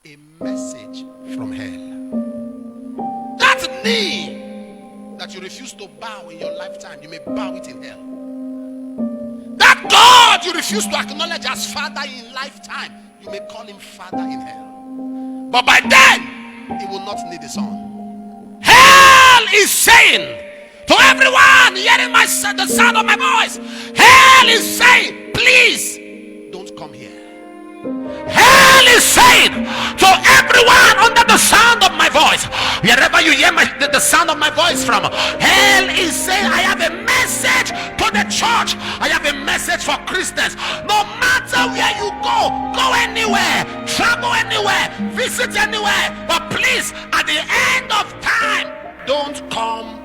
a message from hell. That knee that you refuse to bow in your lifetime, you may bow it in hell. That God you refuse to acknowledge as Father in lifetime, you may call him Father in hell. But by then, he will not need a son. Hell is saying to everyone hearing the sound of my voice, hell is saying, please don't come here. Hell is saying to everyone under the sound of my voice, wherever you hear the sound of my voice from, hell is saying, I have a message to the church. I have a message for Christians. No matter where you go anywhere, travel anywhere, visit anywhere, but please, at the end of time, don't come.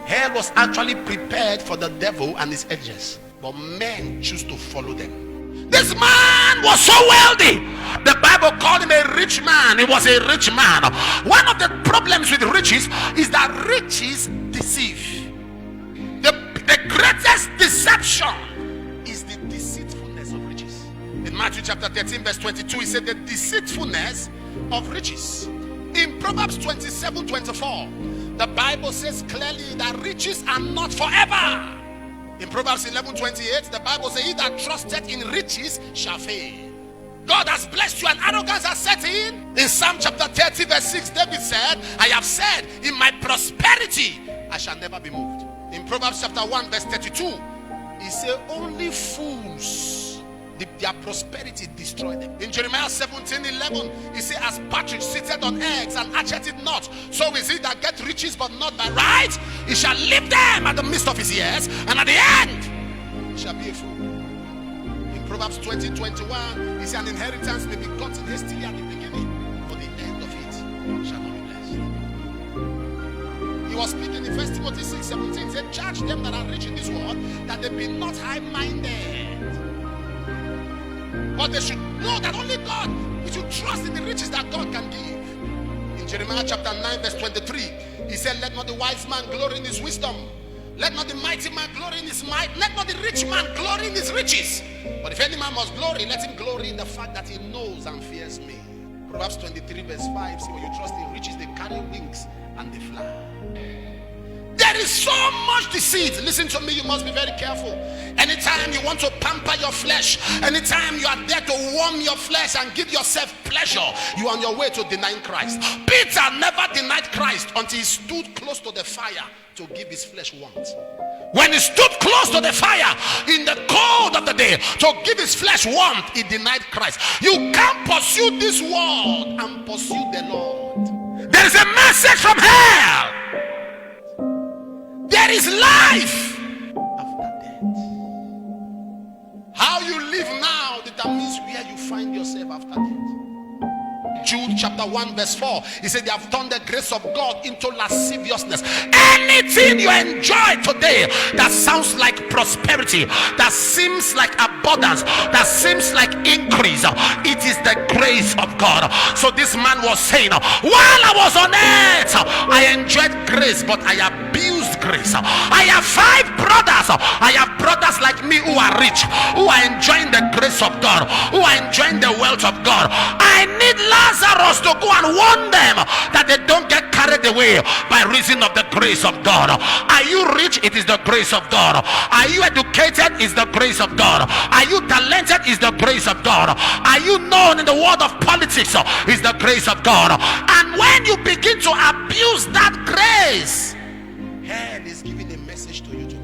Hell was actually prepared for the devil and his edges, but men choose to follow them. This man was so wealthy. The Bible called him a rich man. He was a rich man. One of the problems with riches is that riches deceive. The greatest deception is the deceitfulness of riches. In Matthew chapter 13 verse 22, he said the deceitfulness of riches. In Proverbs 27:24, the Bible says clearly that riches are not forever. In Proverbs 11:28, the Bible says, he that trusted in riches shall fail. God has blessed you and arrogance has set in. In Psalm chapter 30 verse 6, David said, I have said, in my prosperity I shall never be moved. In Proverbs chapter 1 verse 32, he said, only fools, their prosperity destroy them. In Jeremiah 17:11, he said, as partridge seated on eggs and hatcheth it not, so is he that get riches but not by right. He shall leave them at the midst of his years, and at the end he shall be a fool. In Proverbs 20:21, he said, an inheritance may be gotten hastily at the beginning, but the end of it shall not be blessed. He was speaking in 1 Timothy 6:17. He said, charge them that are rich in this world that they be not high-minded, but they should know that only God, we should trust in the riches that God can give. In Jeremiah chapter 9 verse 23, he said, let not the wise man glory in his wisdom, let not the mighty man glory in his might, let not the rich man glory in his riches, but if any man must glory, let him glory in the fact that he knows and fears me. Proverbs 23 verse 5 says, when you trust in riches, they carry wings and they fly. There is so much deceit. Listen to me, you must be very careful. Anytime you want to pamper your flesh, anytime you are there to warm your flesh and give yourself pleasure, you are on your way to denying Christ. Peter never denied Christ until he stood close to the fire to give his flesh warmth. When he stood close to the fire in the cold of the day to give his flesh warmth, he denied Christ. You can't pursue this world and pursue the Lord. There is a message from hell. There is life after death. How you live now determines where you find yourself after death. Jude chapter 1 verse 4, he said they have turned the grace of God into lasciviousness. Anything you enjoy today that sounds like prosperity, that seems like abundance, that seems like increase, it is the grace of God. So this man was saying, while I was on earth, I enjoyed grace, but I abused grace. I have 5 brothers. I have brothers like me who are rich, who are enjoying the grace of God, who are enjoying the wealth of God. I need Lazarus to go and warn them that they don't get carried away by reason of the grace of God. Are you rich? It is the grace of God. Are you educated? It's the grace of God. Are you talented? It's the grace of God. Are you known in the world of politics? It's the grace of God. And when you begin to abuse that grace, hell is giving a message to you today.